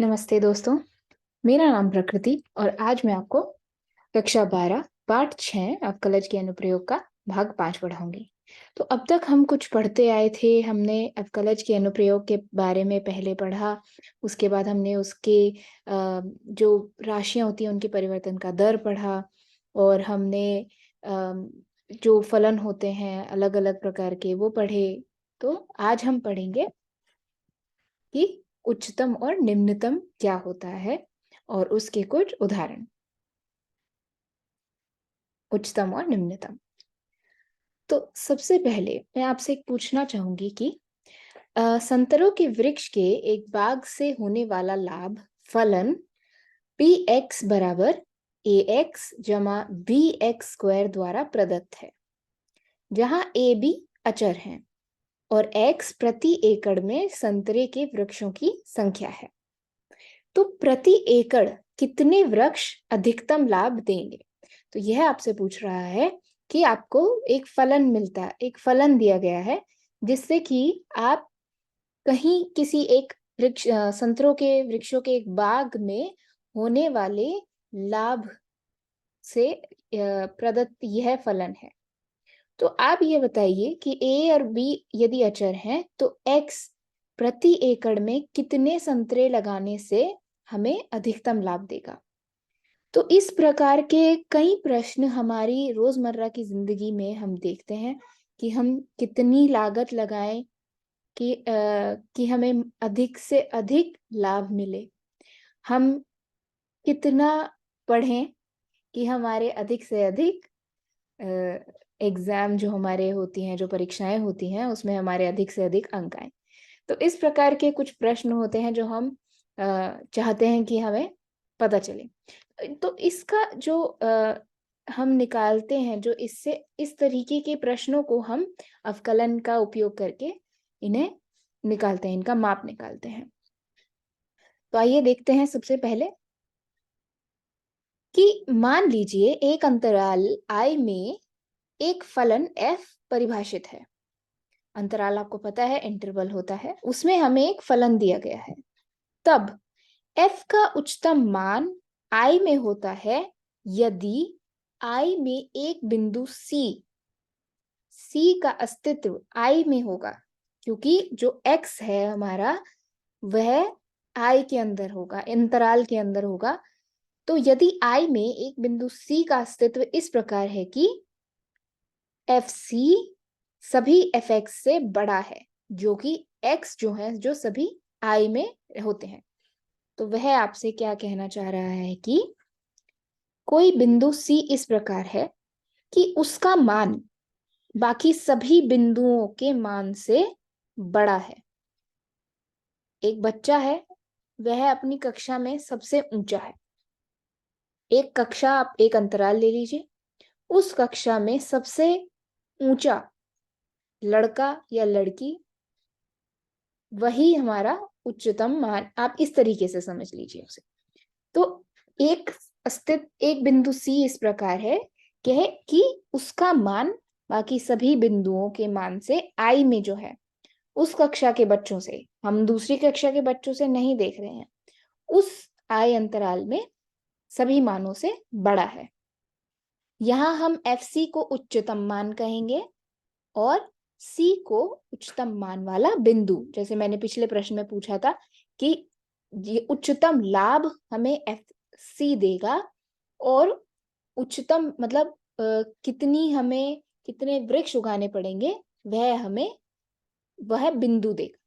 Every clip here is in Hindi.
नमस्ते दोस्तों। मेरा नाम प्रकृति और आज मैं आपको कक्षा 12 पाठ 6 अवकलज के अनुप्रयोग का भाग 5 पढ़ाऊंगी। तो अब तक हम कुछ पढ़ते आए थे। हमने अवकलज के अनुप्रयोग के बारे में पहले पढ़ा। उसके बाद हमने उसके जो राशियां होती हैं उनके परिवर्तन का दर पढ़ा। और हमने जो फलन होते हैं अलग अलग प्रकार के वो पढ़े। तो आज हम पढ़ेंगे कि उच्चतम और निम्नतम क्या होता है और उसके कुछ उदाहरण। उच्चतम और निम्नतम। तो सबसे पहले मैं आपसे एक पूछना चाहूंगी कि संतरों के वृक्ष के एक बाग से होने वाला लाभ फलन पी एक्स बराबर ए एक्स जमा बी एक्स स्क्वायर द्वारा प्रदत्त है, जहां ए बी अचर हैं और x प्रति एकड़ में संतरे के वृक्षों की संख्या है। तो प्रति एकड़ कितने वृक्ष अधिकतम लाभ देंगे? तो यह आपसे पूछ रहा है कि आपको एक फलन मिलता है, एक फलन दिया गया है जिससे कि आप कहीं किसी एक वृक्ष संतरों के वृक्षों के एक बाग में होने वाले लाभ से प्रदत्त यह फलन है। तो आप ये बताइए कि ए और बी यदि अचर हैं तो x प्रति एकड़ में कितने संतरे लगाने से हमें अधिकतम लाभ देगा। तो इस प्रकार के कई प्रश्न हमारी रोजमर्रा की जिंदगी में हम देखते हैं कि हम कितनी लागत लगाएं कि हमें अधिक से अधिक लाभ मिले। हम कितना पढ़ें कि हमारे अधिक से अधिक एग्जाम जो हमारे होती हैं, जो परीक्षाएं होती हैं, उसमें हमारे अधिक से अधिक अंक आए। तो इस प्रकार के कुछ प्रश्न होते हैं जो हम चाहते हैं कि हमें पता चले। तो इसका जो हम निकालते हैं, जो इससे इस तरीके के प्रश्नों को हम अवकलन का उपयोग करके इन्हें निकालते हैं, इनका माप निकालते हैं। तो आइए देखते हैं सबसे पहले कि मान लीजिए एक अंतराल I में एक फलन f परिभाषित है। अंतराल आपको पता है इंटरवल होता है, उसमें हमें एक फलन दिया गया है। तब f का उच्चतम मान I में होता है यदि I में एक बिंदु C का अस्तित्व I में होगा, क्योंकि जो x है हमारा वह I के अंदर होगा, अंतराल के अंदर होगा। तो यदि I में एक बिंदु C का अस्तित्व इस प्रकार है कि FC सभी fx से बड़ा है, जो कि x जो है जो सभी I में होते हैं। तो वह आपसे क्या कहना चाह रहा है कि कोई बिंदु C इस प्रकार है कि उसका मान बाकी सभी बिंदुओं के मान से बड़ा है। एक बच्चा है, वह अपनी कक्षा में सबसे ऊंचा है। एक कक्षा, आप एक अंतराल ले लीजिए, उस कक्षा में सबसे ऊंचा लड़का या लड़की वही हमारा उच्चतम मान, आप इस तरीके से समझ लीजिए उसे। तो एक बिंदु C इस प्रकार है कि उसका मान बाकी सभी बिंदुओं के मान से I में जो है, उस कक्षा के बच्चों से, हम दूसरी कक्षा के बच्चों से नहीं देख रहे हैं, उस I अंतराल में सभी मानों से बड़ा है। यहां हम FC को उच्चतम मान कहेंगे और C को उच्चतम मान वाला बिंदु, जैसे मैंने पिछले प्रश्न में पूछा था कि ये उच्चतम लाभ हमें FC देगा और उच्चतम मतलब कितने वृक्ष उगाने पड़ेंगे वह बिंदु देगा।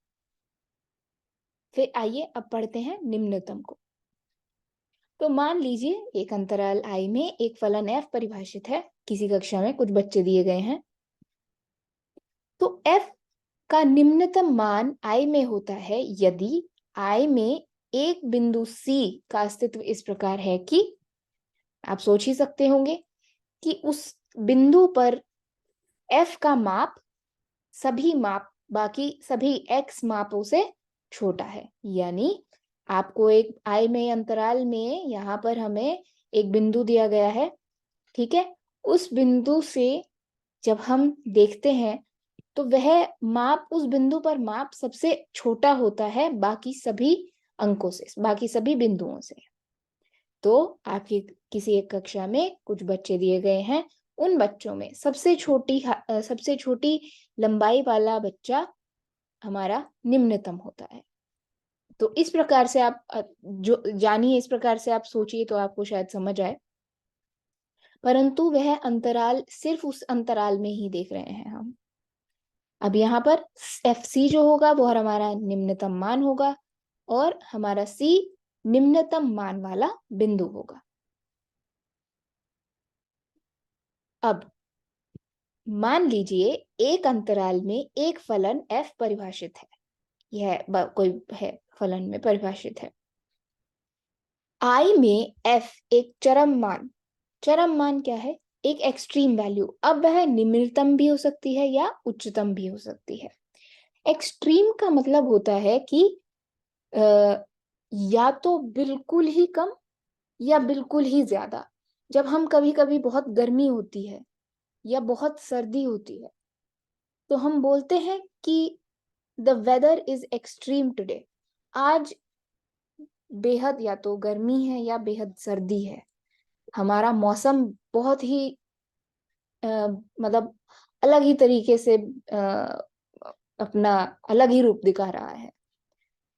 फिर आइए अब पढ़ते हैं निम्नतम को। तो मान लीजिए एक अंतराल I में एक फलन f परिभाषित है। किसी कक्षा में कुछ बच्चे दिए गए हैं। तो f का निम्नतम मान I में होता है यदि I में एक बिंदु C का अस्तित्व इस प्रकार है कि आप सोच ही सकते होंगे कि उस बिंदु पर f का माप बाकी सभी x मापों से छोटा है। यानी आपको एक I में अंतराल में यहाँ पर हमें एक बिंदु दिया गया है, ठीक है। उस बिंदु से जब हम देखते हैं तो वह माप, उस बिंदु पर माप सबसे छोटा होता है बाकी सभी अंकों से, बाकी सभी बिंदुओं से। तो आपकी किसी एक कक्षा में कुछ बच्चे दिए गए हैं, उन बच्चों में सबसे छोटी लंबाई वाला बच्चा हमारा निम्नतम होता है। तो इस प्रकार से आप जो जानिए, इस प्रकार से आप सोचिए तो आपको शायद समझ आए। परंतु वह अंतराल सिर्फ उस अंतराल में ही देख रहे हैं हम। अब यहाँ पर FC जो होगा वो हमारा निम्नतम मान होगा, और हमारा C निम्नतम मान वाला बिंदु होगा। अब मान लीजिए एक अंतराल में एक फलन f परिभाषित है, यह कोई है फलन में परिभाषित है। I में f एक चरम मान क्या है? एक एक्सट्रीम वैल्यू। अब वह निम्नतम भी हो सकती है या उच्चतम भी हो सकती है। एक्सट्रीम का मतलब होता है कि या तो बिल्कुल ही कम या बिल्कुल ही ज्यादा। जब हम कभी कभी बहुत गर्मी होती है या बहुत सर्दी होती है तो हम बोलते हैं कि the weather is extreme today. आज बेहद या तो गर्मी है या बेहद सर्दी है, हमारा मौसम बहुत ही मतलब अलग ही तरीके से अपना अलग ही रूप दिखा रहा है।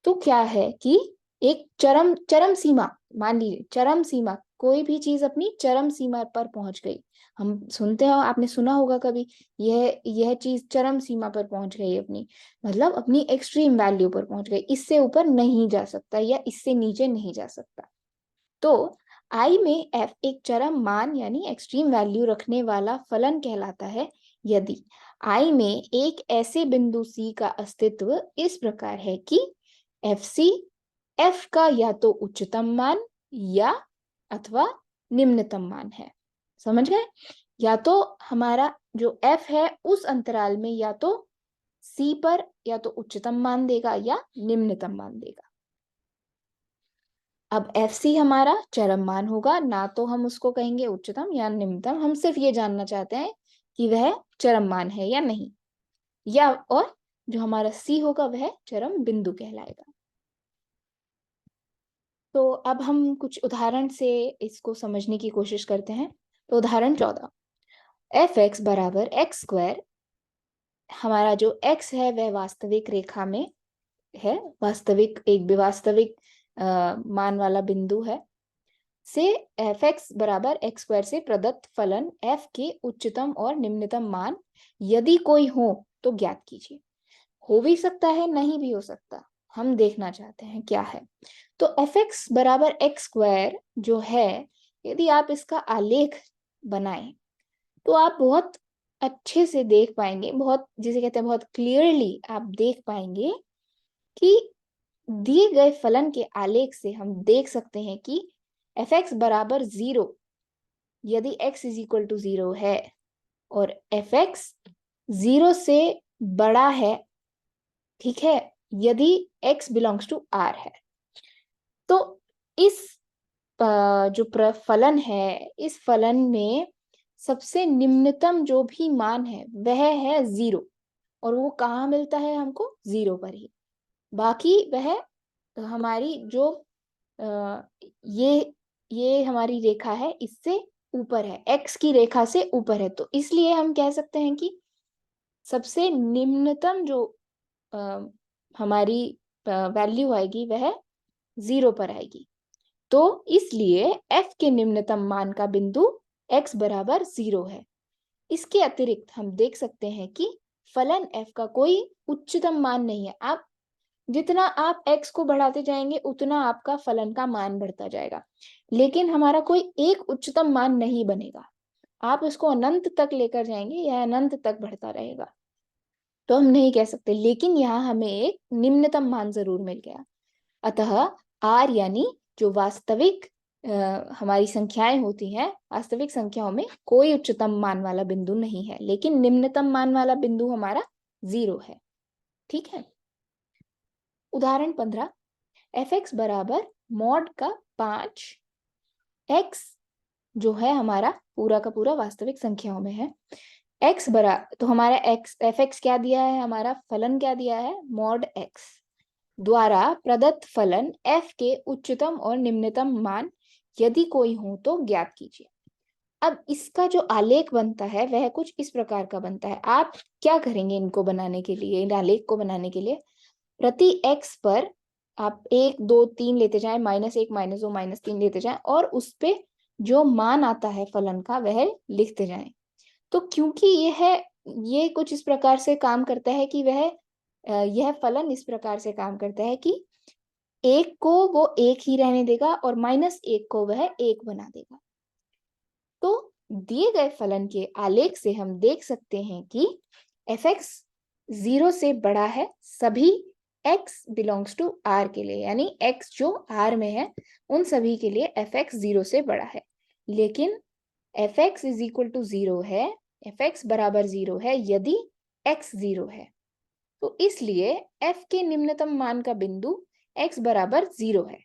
तो क्या है कि एक चरम चरम सीमा, मान लीजिए चरम सीमा, कोई भी चीज अपनी चरम सीमा पर पहुंच गई। हम सुनते हैं, आपने सुना होगा कभी, यह चीज चरम सीमा पर पहुंच गई अपनी, मतलब अपनी एक्सट्रीम वैल्यू पर पहुंच गई, इससे ऊपर नहीं जा सकता या इससे नीचे नहीं जा सकता। तो I में f एक चरम मान यानी एक्सट्रीम वैल्यू रखने वाला फलन कहलाता है यदि I में एक ऐसे बिंदु C का अस्तित्व इस प्रकार है कि FC f का या तो उच्चतम मान या अथवा निम्नतम मान है। समझ गए? या तो हमारा जो f है उस अंतराल में या तो C पर या तो उच्चतम मान देगा या निम्नतम मान देगा। अब FC हमारा चरम मान होगा, ना तो हम उसको कहेंगे उच्चतम या निम्नतम, हम सिर्फ ये जानना चाहते हैं कि वह चरम मान है या नहीं, या और जो हमारा C होगा वह चरम बिंदु कहलाएगा। तो अब हम कुछ उदाहरण से इसको समझने की कोशिश करते हैं। तो उदाहरण 14, f(x) बराबर x²। हमारा जो x है वह वास्तविक रेखा में है, वास्तविक एक वास्तविक मान वाला बिंदु है, से f(x) बराबर x² से प्रदत्त फलन f के उच्चतम और निम्नतम मान यदि कोई हो तो ज्ञात कीजिए। हो भी सकता है, नहीं भी हो सकता, हम देखना चाहते हैं क्या है। तो f(x) बराबर x² जो है, यदि आप इसका आलेख बनाएं तो आप बहुत अच्छे से देख पाएंगे, बहुत जिसे कहते हैं बहुत क्लियरली आप देख पाएंगे कि दिए गए फलन के आलेख से हम देख सकते हैं कि f(x) बराबर 0 यदि x इज इक्वल टू 0 है और f(x) 0 से बड़ा है, ठीक है, यदि x बिलोंग्स टू R है। तो इस जो फलन है, इस फलन में सबसे निम्नतम जो भी मान है वह है 0, और वो कहाँ मिलता है हमको? 0 पर ही। बाकी वह हमारी जो ये हमारी रेखा है इससे ऊपर है, x की रेखा से ऊपर है। तो इसलिए हम कह सकते हैं कि सबसे निम्नतम जो हमारी वैल्यू आएगी वह 0 पर आएगी। तो इसलिए f के निम्नतम मान का बिंदु x बराबर 0 है। इसके अतिरिक्त हम देख सकते हैं कि फलन f का कोई उच्चतम मान नहीं है। आप जितना आप x को बढ़ाते जाएंगे उतना आपका फलन का मान बढ़ता जाएगा, लेकिन हमारा कोई एक उच्चतम मान नहीं बनेगा। आप इसको अनंत तक लेकर जाएंगे, यह अनंत तक बढ़ता रहेगा, तो हम नहीं कह सकते। लेकिन यहाँ हमें एक निम्नतम मान जरूर मिल गया। अतः R यानी जो वास्तविक हमारी संख्याएं होती हैं, वास्तविक संख्याओं में कोई उच्चतम मान वाला बिंदु नहीं है, लेकिन निम्नतम मान वाला बिंदु हमारा 0 है। ठीक है। उदाहरण 15, f(x) बराबर मॉड का 5, x जो है हमारा पूरा का पूरा वास्तविक संख्याओं में है, x बरा तो हमारा x f(x) क्या दिया है, हमारा फलन क्या दिया है? Mod x। द्वारा प्रदत्त फलन f के उच्चतम और निम्नतम मान यदि कोई हो तो ज्ञात कीजिए। अब इसका जो आलेख बनता है वह कुछ इस प्रकार का बनता है। आप क्या करेंगे इनको बनाने के लिए, इन आलेख को बनाने के लिए, प्रति x पर आप 1 2 3 लेते जाएं, -1 -2 -3 लेते जाएं और उस पे जो मान आता है फलन का वह लिखते जाएं। तो क्योंकि ये कुछ इस प्रकार से काम करता है कि यह फलन इस प्रकार से काम करता है कि 1 को वो 1 ही रहने देगा और -1 को वह 1 बना देगा। तो दिए गए फलन के आलेख से हम देख सकते हैं कि f(x) 0 से बड़ा है सभी x बिलोंग्स टू r के लिए, यानी x जो r में है उन सभी के लिए f(x) 0 से बड़ा है। लेकिन f(x) इज इक्वल टू 0 है, f(x) बराबर 0 है यदि x 0 है। तो इसलिए f के निम्नतम मान का बिंदु x बराबर 0 है।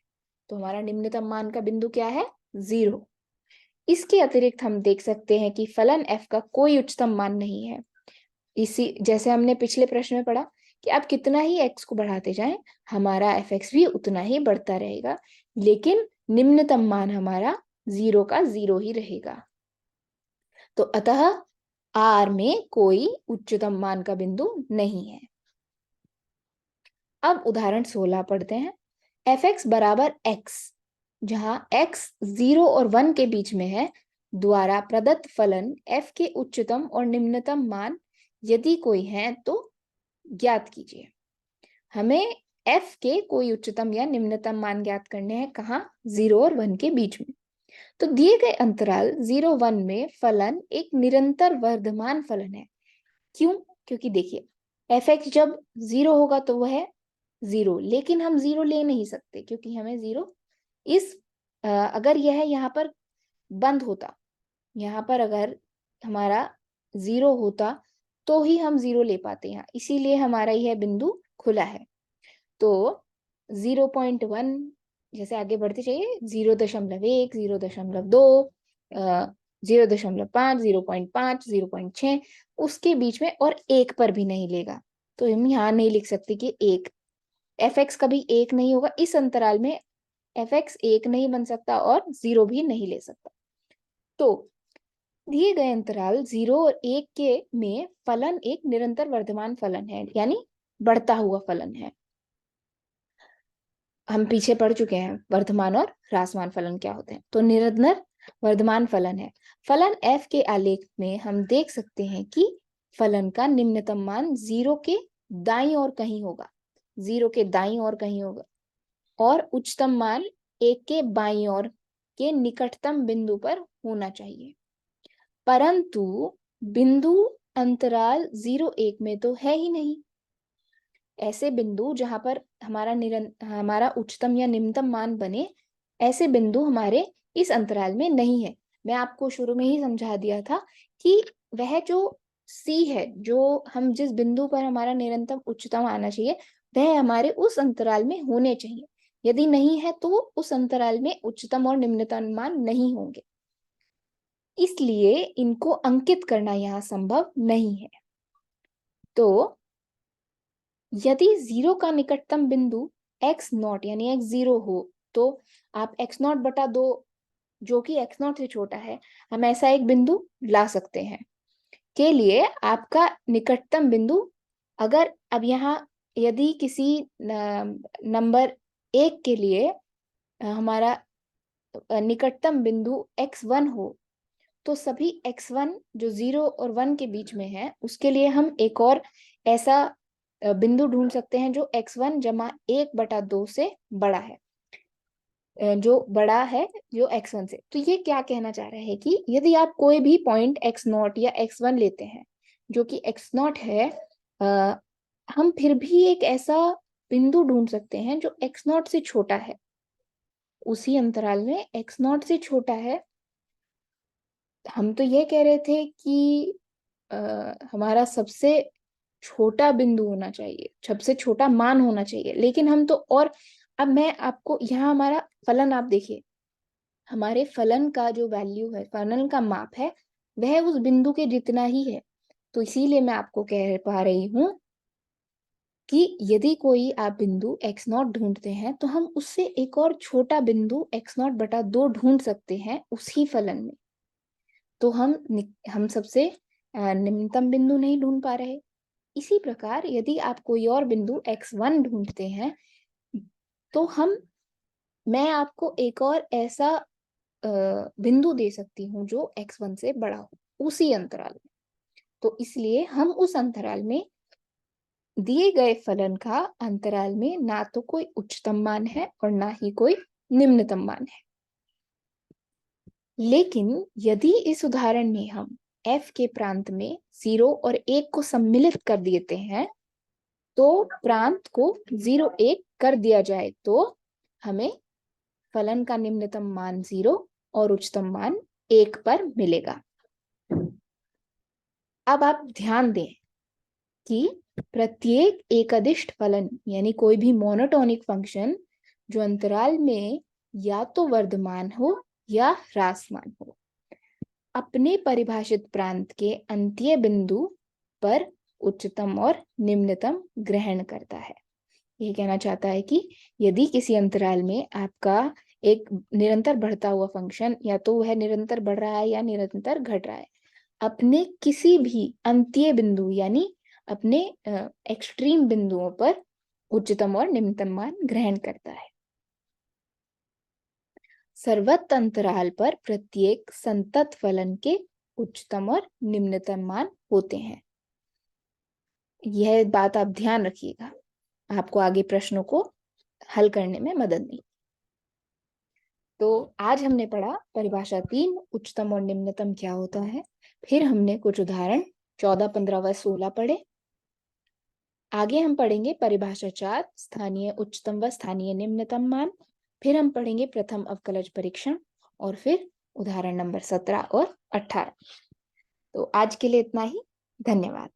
तो हमारा निम्नतम मान का बिंदु क्या है? 0। इसके अतिरिक्त हम देख सकते हैं कि फलन f का कोई उच्चतम मान नहीं है। इसी जैसे हमने पिछले प्रश्न में पढ़ा कि आप कितना ही x को बढ़ाते जाएं हमारा f(x) भी उतना ही बढ़ता रहेगा, लेकिन निम्नतम मान हमारा 0 का 0 ही रहेगा। तो अतः R में कोई उच्चतम मान का बिंदु नहीं है। अब उदाहरण 16 पढ़ते हैं। f(x) बराबर x, जहां x 0 और 1 के बीच में है, द्वारा प्रदत्त फलन f के उच्चतम और निम्नतम मान यदि कोई है तो ज्ञात कीजिए। हमें f के कोई उच्चतम या निम्नतम मान ज्ञात करने हैं, कहाँ? 0 और 1 के बीच में। तो दिए गए अंतराल 0 1 में फलन एक निरंतर वर्धमान फलन है। क्यों? क्योंकि देखिए f(x) जब 0 होगा तो वह है 0, लेकिन हम 0 ले नहीं सकते क्योंकि हमें 0 अगर यह यहाँ पर बंद होता, यहाँ पर अगर हमारा 0 होता तो ही हम 0 ले पाते हैं, इसीलिए हमारा यह बिंदु खुला है। तो 0.1 जैसे आगे बढ़ते चाहिए, 0.1 0.2 0.5 0.5 0.6 उसके बीच में, और 1 पर भी नहीं लेगा। तो हम यहाँ नहीं लिख सकते कि 1 f(x) कभी 1 नहीं होगा। इस अंतराल में f(x) 1 नहीं बन सकता और 0 भी नहीं ले सकता। तो दिए गए अंतराल 0 और 1 के में फलन एक निरंतर वर्धमान फलन है, यानी बढ़ता हुआ फलन है। हम पीछे पढ़ चुके हैं वर्धमान और ह्रासमान फलन क्या होते हैं। तो निरंतर वर्धमान फलन है। फलन f के आलेख में हम देख सकते हैं कि फलन का निम्नतम मान 0 के दाईं ओर कहीं होगा, 0 के दाईं ओर कहीं होगा, और उच्चतम मान 1 के बाईं ओर के निकटतम बिंदु पर होना चाहिए। परंतु बिंदु अंतराल 0 1 में तो है ही नहीं। ऐसे बिंदु जहां पर हमारा उच्चतम या निम्नतम मान बने, ऐसे बिंदु हमारे इस अंतराल में नहीं है। मैं आपको शुरू में ही समझा दिया था कि वह जो C है, जो हम जिस बिंदु पर हमारा निरंतर उच्चतम आना चाहिए, वह हमारे उस अंतराल में होने चाहिए। यदि नहीं है तो उस अंतराल में उच्चतम और निम्नतम मान नहीं होंगे, इसलिए इनको अंकित करना यहाँ संभव नहीं है। तो यदि 0 का निकटतम बिंदु x0 यानी x0 हो, तो आप x0 बटा 2 जो कि x0 से छोटा है, हम ऐसा एक बिंदु ला सकते हैं। के लिए आपका निकटतम बिंदु, अगर अब यहाँ यदि किसी नंबर 1 के लिए हमारा निकटतम बिंदु x1 हो, तो सभी x1 जो 0 और 1 के बीच में है उसके लिए हम एक और ऐसा बिंदु ढूंढ सकते हैं जो x1 जमा 1/2 से बड़ा है, जो बड़ा है जो x1 से। तो ये क्या कहना चाह रहा है कि यदि आप कोई भी पॉइंट x0 या x1 लेते हैं जो कि x0 है, हम फिर भी एक ऐसा बिंदु ढूंढ सकते हैं जो x0 से छोटा है, उसी अंतराल में x0 से छोटा है। हम तो ये कह रहे थे कि हमारा सबसे छोटा बिंदु होना चाहिए, सबसे छोटा मान होना चाहिए, लेकिन हम तो, और अब मैं आपको यहाँ हमारा फलन आप देखिए, हमारे फलन का जो वैल्यू है, फलन का माप है, वह उस बिंदु के जितना ही है। तो इसीलिए मैं आपको कह पा रही हूँ कि यदि कोई आप बिंदु x नॉट ढूंढते हैं तो हम उससे एक और छोटा बिंदु x नॉट बटा 2 ढूंढ सकते हैं उसी फलन में। तो हम सबसे निम्नतम बिंदु नहीं ढूंढ पा रहे। इसी प्रकार यदि आप कोई और बिंदु x1 ढूंढते हैं तो मैं आपको एक और ऐसा बिंदु दे सकती हूँ जो x1 से बड़ा हो उसी अंतराल में। तो इसलिए हम उस अंतराल में दिए गए फलन का अंतराल में ना तो कोई उच्चतम मान है और ना ही कोई निम्नतम मान है। लेकिन यदि इस उदाहरण में हम f के प्रांत में 0 और 1 को सम्मिलित कर देते हैं तो प्रांत को 0 1 कर दिया जाए तो हमें फलन का निम्नतम मान 0 और उच्चतम मान 1 पर मिलेगा। अब आप ध्यान दें कि प्रत्येक एकदिष्ट फलन यानी कोई भी मोनोटोनिक फंक्शन जो अंतराल में या तो वर्धमान हो या ह्रासमान हो अपने परिभाषित प्रांत के अंतीय बिंदु पर उच्चतम और निम्नतम ग्रहण करता है। ये कहना चाहता है कि यदि किसी अंतराल में आपका एक निरंतर बढ़ता हुआ फंक्शन या तो वह निरंतर बढ़ रहा है या निरंतर घट रहा है, अपने किसी भी अंतीय बिंदु यानी अपने एक्सट्रीम बिंदुओं पर उच्चतम और निम्नतम मान ग्रहण करता है। सर्वत्र अंतराल पर प्रत्येक संतत फलन के उच्चतम और निम्नतम मान होते हैं। यह बात आप ध्यान रखिएगा, आपको आगे प्रश्नों को हल करने में मदद मिलेगी। तो आज हमने पढ़ा परिभाषा 3 उच्चतम और निम्नतम क्या होता है। फिर हमने कुछ उदाहरण 14, 15 व 16 पढ़े। आगे हम पढ़ेंगे परिभाषा 4 स्थानीय उच्चतम व स्थानीय निम्नतम मान। फिर हम पढ़ेंगे प्रथम अवकलज परीक्षण और फिर उदाहरण नंबर 17 और 18। तो आज के लिए इतना ही। धन्यवाद।